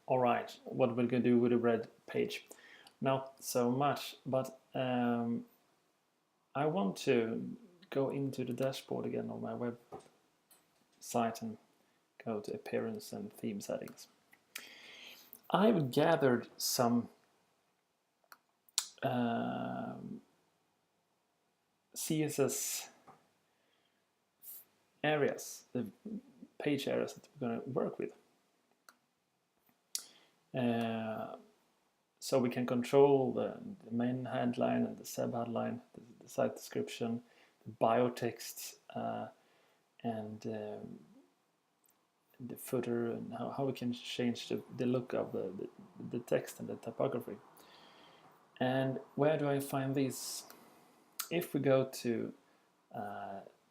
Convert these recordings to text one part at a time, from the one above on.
Alright, what we're going to do with the red page. Not so much, but I want to go into the dashboard again on my website and go to Appearance and Theme Settings. I've gathered some CSS areas, the page areas that we're going to work with. So we can control the main headline and the sub-headline, the site description, the bio text, and the footer, and how we can change the look of the text and the typography. And where do I find these? If we go to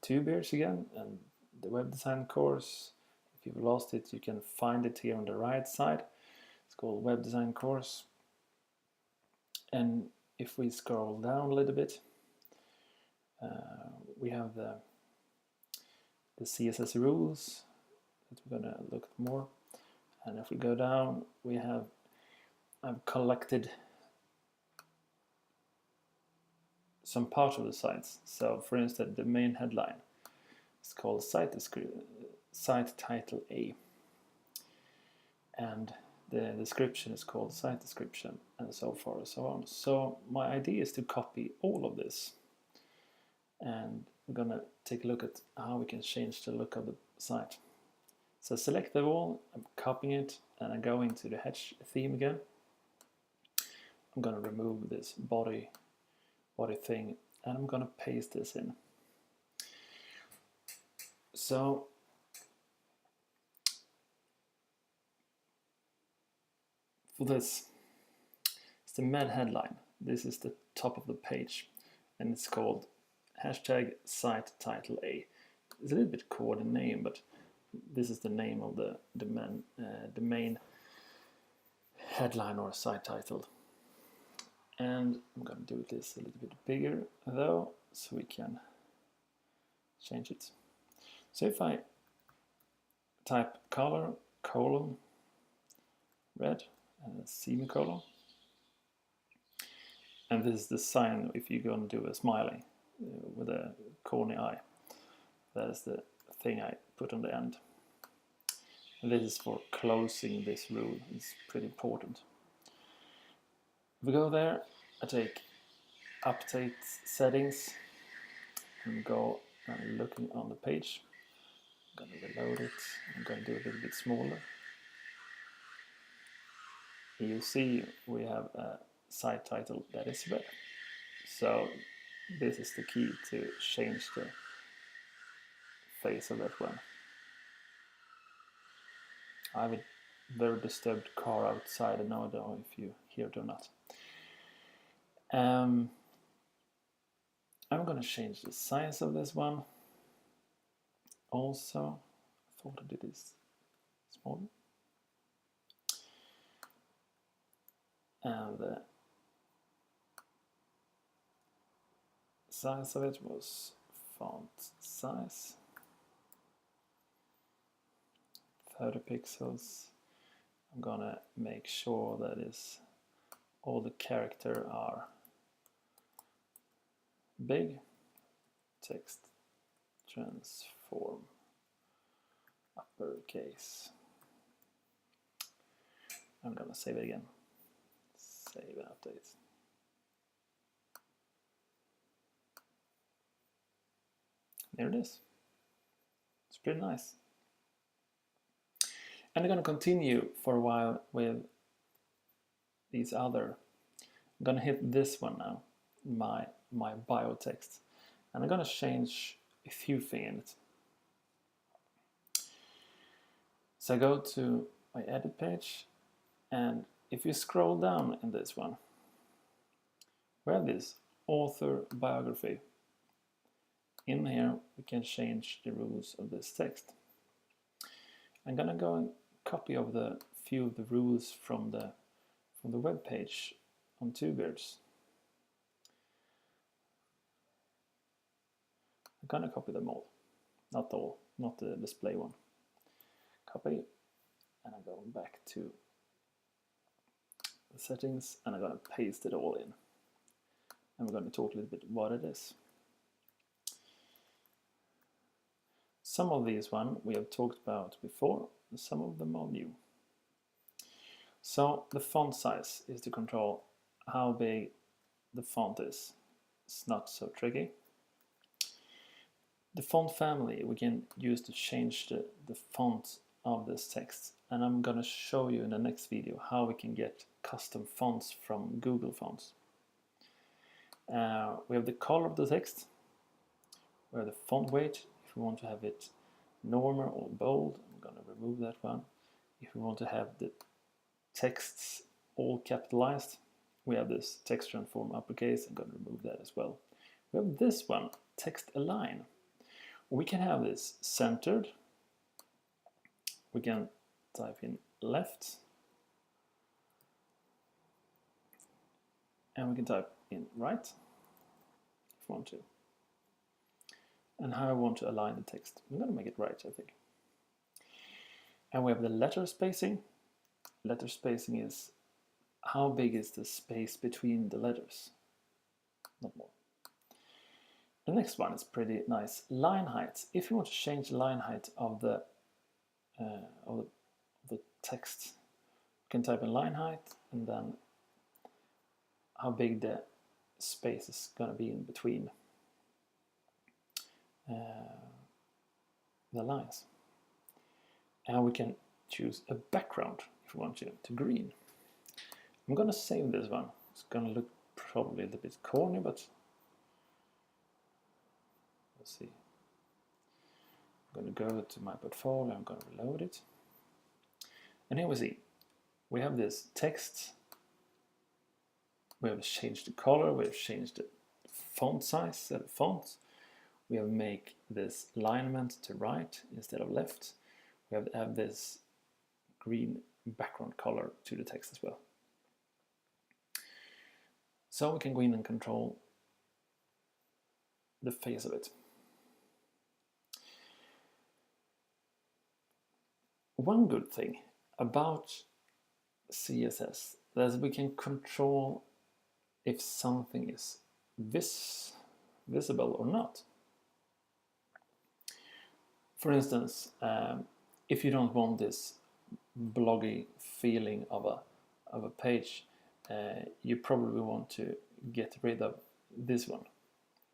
Tubears again and the web design course, if you've lost it, you can find it here on the right side. It's called Web Design Course. And if we scroll down a little bit, we have the CSS rules that we're going to look at more. And if we go down, I've collected some parts of the sites. So for instance, the main headline is called Site Title A. And the description is called Site Description, and so forth and so on. So my idea is to copy all of this. And we're going to take a look at how we can change the look of the site. So select them all, I'm copying it, and I go into the Hedge theme again. I'm going to remove this body thing, and I'm going to paste this in. So for this, it's the med headline. This is the top of the page, and it's called hashtag site title A. It's a little bit coarse name, but this is the name of the main headline or site title. And I'm going to do this a little bit bigger though, so we can change it. So if I type color, colon, red, and a semicolon, and this is the sign if you're going to do a smiley with a corny eye. That is the thing I put on the end. And this is for closing this rule. It's pretty important. If we go there, I take update settings and go and looking on the page. I'm going to reload it. I'm going to do it a little bit smaller. You see we have a site title that is red. So this is the key to change the face of that one. I have a very disturbed car outside. I don't know if you hear it or not. I'm going to change the size of this one. Also, I thought I did this smaller. And the size of it was font size 30 pixels. I'm gonna make sure that all the characters are big. Text transform uppercase. I'm gonna save it again. Save and update. There it is. It's pretty nice. And I'm going to continue for a while with these other. I'm going to hit this one now, my bio text. And I'm going to change a few things in it. So I go to my edit page, and if you scroll down in this one, we have this author biography. In here, we can change the rules of this text. I'm gonna go and copy of the few of the rules from the web page on Tubears. I'm gonna copy them all, not the display one. Copy, and I'm going back to the settings, and I'm going to paste it all in. And we're going to talk a little bit what it is. Some of these we have talked about before, and some of them are new. So the font size is to control how big the font is. It's not so tricky. The font family we can use to change the font of this text, and I'm going to show you in the next video how we can get custom fonts from Google Fonts. We have the color of the text, we have the font weight, if we want to have it normal or bold, I'm going to remove that one. If we want to have the texts all capitalized, we have this text transform uppercase, I'm going to remove that as well. We have this one, text align. We can have this centered, we can type in left, and we can type in right if we want to. And how I want to align the text. I'm going to make it right, I think. And we have the letter spacing. Letter spacing is how big is the space between the letters, not more. The next one is pretty nice. Line height. If you want to change the line height of the text, you can type in line height and then how big the space is going to be in between the lines. And we can choose a background if we want to green. I'm going to save this one. It's going to look probably a little bit corny, but let's see. I'm going to go to my portfolio, I'm going to reload it. And here we see, we have this text, we have changed the color, we have changed the font size, the font. We have make this alignment to right instead of left. We have to add this green background color to the text as well. So we can go in and control the face of it. One good thing about CSS is we can control if something is visible or not. For instance, if you don't want this bloggy feeling of a page, you probably want to get rid of this one.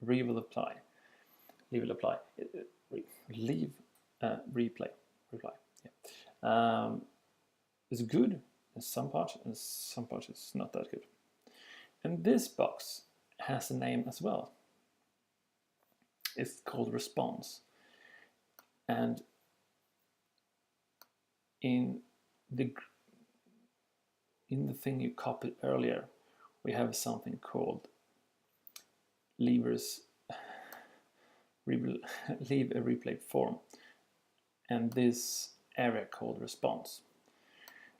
Reply. Yeah. It's good in some parts, and some parts it's not that good. And this box has a name as well. It's called response. And in the thing you copied earlier, we have something called leave a replay form, and this area called response.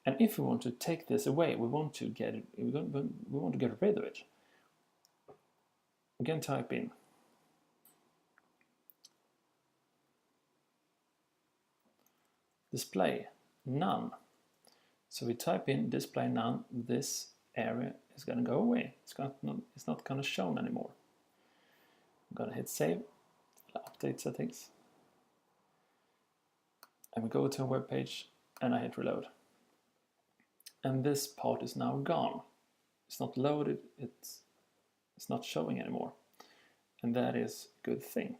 And if we want to take this away, we want to get rid of it. We can type in display none. So we type in display none, this area is going to go away. It's not going to show anymore. I'm going to hit save, update settings, and we go to a web page and I hit reload. And this part is now gone. It's not loaded, it's not showing anymore. And that is a good thing.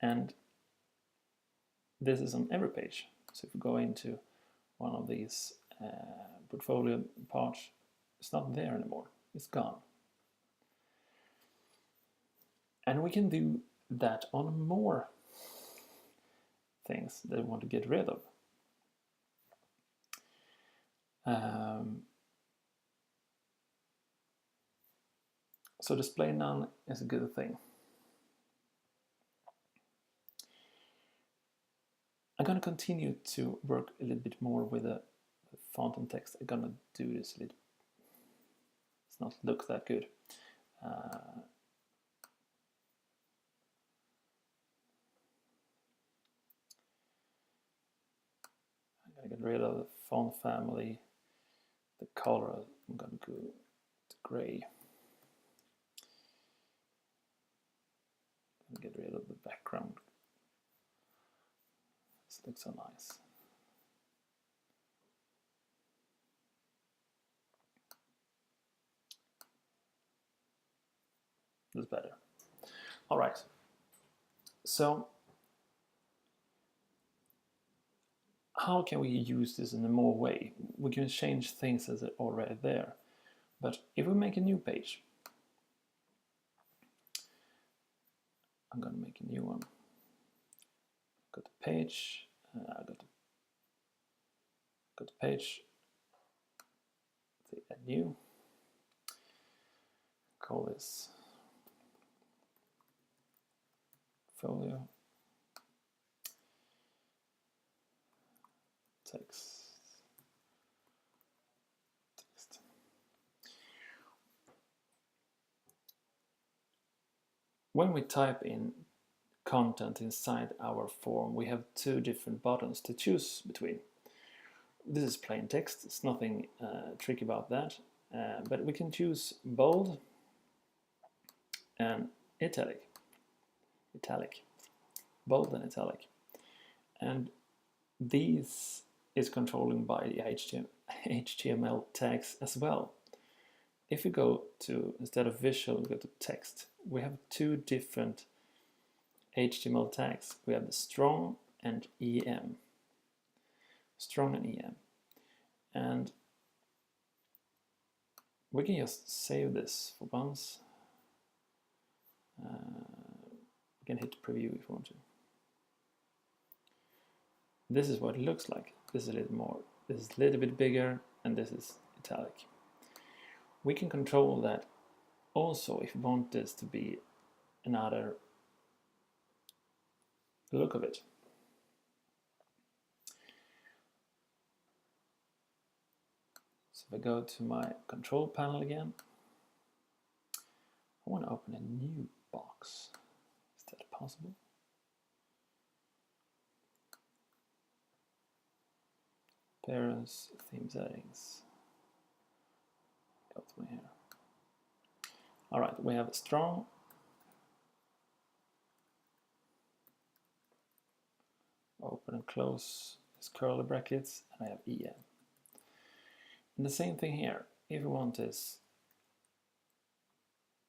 And this is on every page. So if we go into one of these portfolio parts, it's not there anymore. It's gone. And we can do that on more things that we want to get rid of. So display none is a good thing. I'm going to continue to work a little bit more with the font and text. I'm going to do this a little. It's not look that good. I'm going to get rid of the font family. The color, I'm going to go to gray. Get rid of the background. This looks so nice. That's better. All right. So how can we use this in a more way? We can change things as are already there. But if we make a new page, I'm going to make a new one. Go to page, go to page, say add new, call this folio, text. When we type in content inside our form, we have two different buttons to choose between. This is plain text, it's nothing tricky about that, but we can choose bold and italic, bold and italic. And these is controlling by the HTML tags as well. If we go to, instead of visual, we go to text, we have two different HTML tags. We have the strong and EM. Strong and EM. And we can just save this for once. We can hit preview if we want to. This is what it looks like. This is a little more, this is a little bit bigger, and this is italic. We can control that also if we want this to be another look of it. So if I go to my control panel again, I want to open a new box. Is that possible? Appearance, theme settings. Go to my here. All right, we have strong. Open and close is curly brackets, and I have EM. And the same thing here. If we want this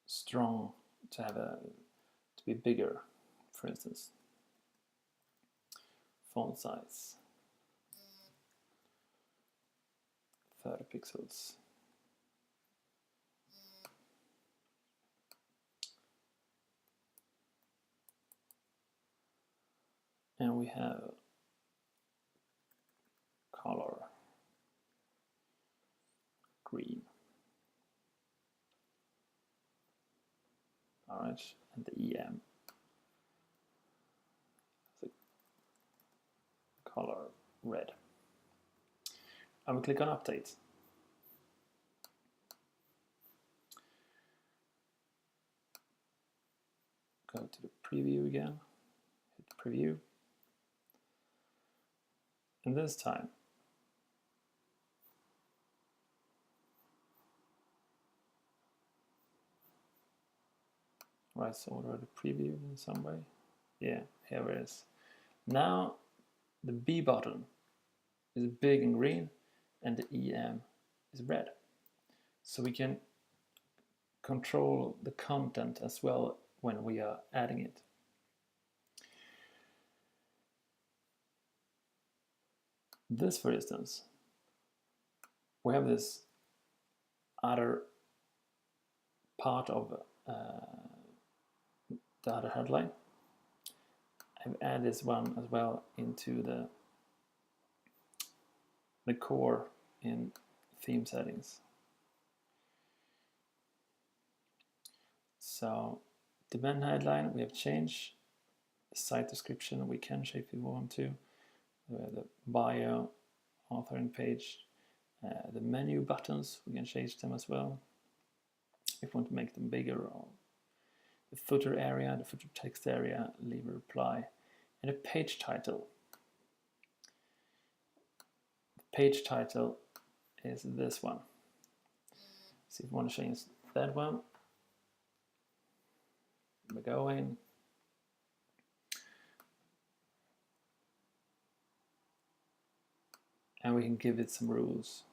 strong to have to be bigger, for instance, font size 30 pixels. And we have color green. All right, and the EM. So color red. I will click on update. Go to the preview again, hit preview. And this time, right, so already previewed in some way. Yeah, here it is. Now the B button is big and green and the EM is red. So we can control the content as well when we are adding it. This, for instance, we have this other part of the other headline. I've added this one as well into the core in theme settings. So the main headline we have changed. The site description we can change if we want to. The bio, authoring page, the menu buttons we can change them as well. If we want to make them bigger, or the footer area, the footer text area, leave a reply, and a page title. The page title is this one. So if you want to change that one, we go in. And we can give it some rules.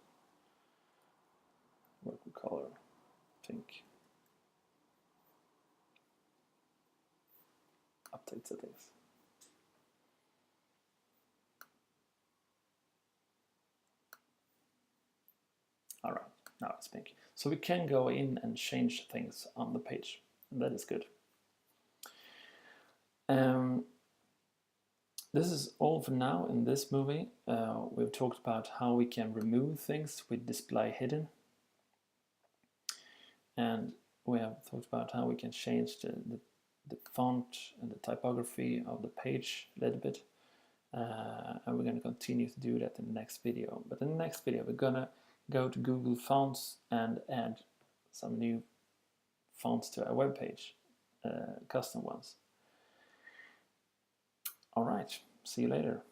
Work with color, I think. Update settings. All right, now it's pink. So we can go in and change things on the page, and that is good. This is all for now in this movie. We've talked about how we can remove things with display hidden. And we have talked about how we can change the font and the typography of the page a little bit. And we're going to continue to do that in the next video. But in the next video, we're going to go to Google Fonts and add some new fonts to our web page, custom ones. All right, see you later.